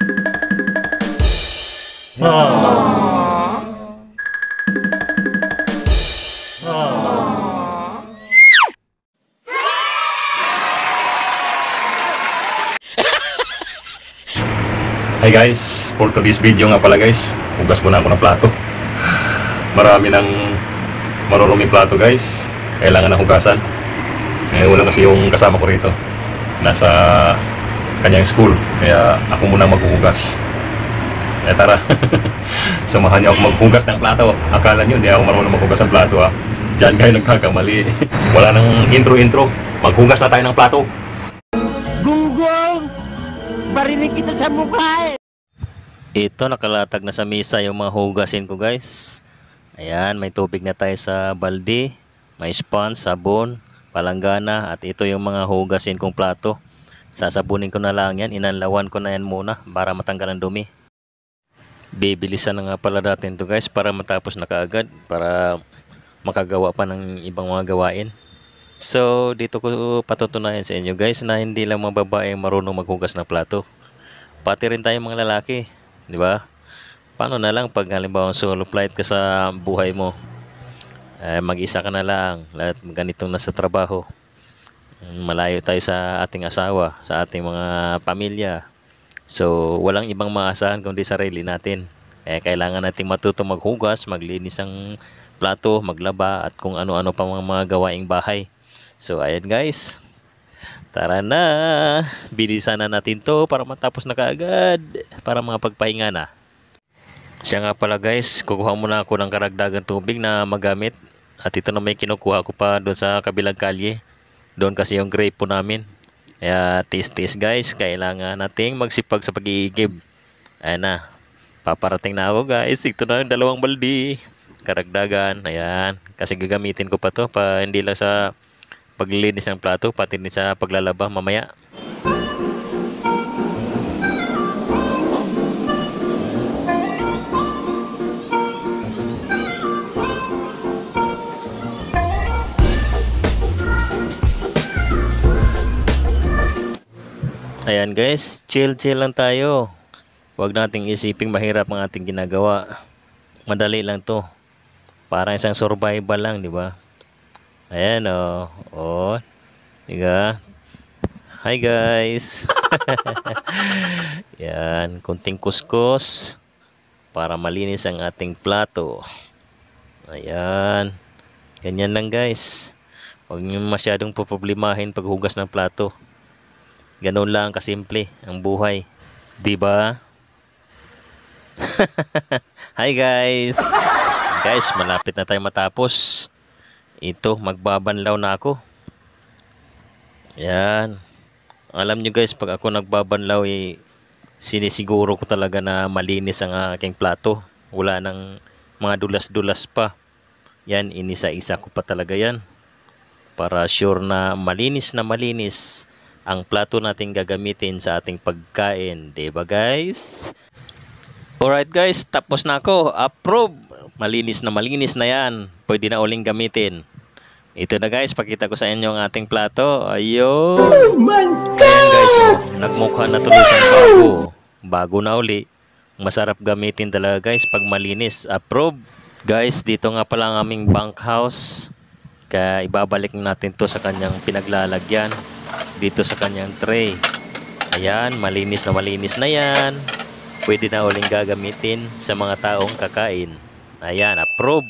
Hi guys, for today's video nga pala guys, hugas muna ako ng plato. Marami ng maruruming plato guys, kailangan na hugasan. Wala kasi yung kasama ko rito, nasa kanyang school, kaya ako muna maghuhugas. Tara, samahan niyo ako maghugas ng plato. Akala niyo hindi ako marunong maghugas ng plato ha. Diyan kayo nagkakamali. Wala nang intro, maghugas na tayo ng plato. Gunggong! Barinig kita sa mukha eh! Ito, nakalatag na sa mesa yung mga hugasin ko guys. Ayan, may tubig na tayo sa balde, may sponge, sabon, palanggana, at ito yung mga hugasin kong plato. Sasabunin ko na lang yan, inanlawan ko na yan muna para matanggal ang dumi. Bibilisan na nga pala natin to guys para matapos na kaagad, para makagawa pa ng ibang mga gawain. So dito ko patutunayan sa inyo guys na hindi lang mga babae marunong maghugas ng plato, pati rin tayo mga lalaki, di ba? Paano na lang pag halimbawa solo flight ka sa buhay mo, mag-isa ka na lang, lahat ganitong nasa trabaho, malayo tayo sa ating asawa, sa ating mga pamilya. So walang ibang maasahan kundi sarili natin. Kailangan nating matuto maghugas, maglinis ang plato, maglaba, at kung ano-ano pa mga gawaing bahay. So ayan guys, tara na, bilisan na natin to para matapos na kaagad, para mga pagpahinga na. Siya nga pala guys, kukuha muna ako ng karagdagang tubig na magamit. At ito na may kinukuha ko pa doon sa kabilang kalye. Doon kasi yung grape po namin. Kaya tis-tis guys, kailangan nating magsipag sa pag-iigib. Ayan na, paparating na ako guys. Ito na yung 2 baldi karagdagan. Ayan, kasi gagamitin ko pa to, pa hindi lang sa paglilinis ng plato, pati din sa paglalaba mamaya. Ayan guys, chill lang tayo. Huwag nating isiping mahirap ang ating ginagawa. Madali lang to. Parang isang survival lang, di ba? Ayan o. Oh, diga. Hi guys. Yan, kunting kuskus para malinis ang ating plato. Ayan. Ganyan lang guys. Huwag niyo masyadong poproblemahin paghugas ng plato. Ganun lang kasimple ang buhay, di ba? Hi guys. Guys, malapit na tayo matapos. Ito, magbabanlaw na ako. Yan. Alam nyo guys, pag ako nagbabanlaw, sinisiguro ko talaga na malinis ang aking plato. Wala nang mga dulas-dulas pa. Yan, inisa-isa ko pa talaga yan. Para sure na malinis ang plato natin gagamitin sa ating pagkain. Diba guys? Alright guys, tapos na ako. Approve! Malinis na yan. Pwede na uling gamitin. Ito na guys, pakita ko sa inyo ang ating plato. Ayun! Oh my God! Ayan guys, nagmukha na tuloy siyang bago. Bago na uli. Masarap gamitin talaga guys pag malinis. Approve! Guys, dito nga pala ang aming bunkhouse. Kaya ibabalik natin to sa kanyang pinaglalagyan. Dito sa kanyang tray. Ayan, malinis na yan. Pwede na uling gagamitin sa mga taong kakain. Ayan, approve.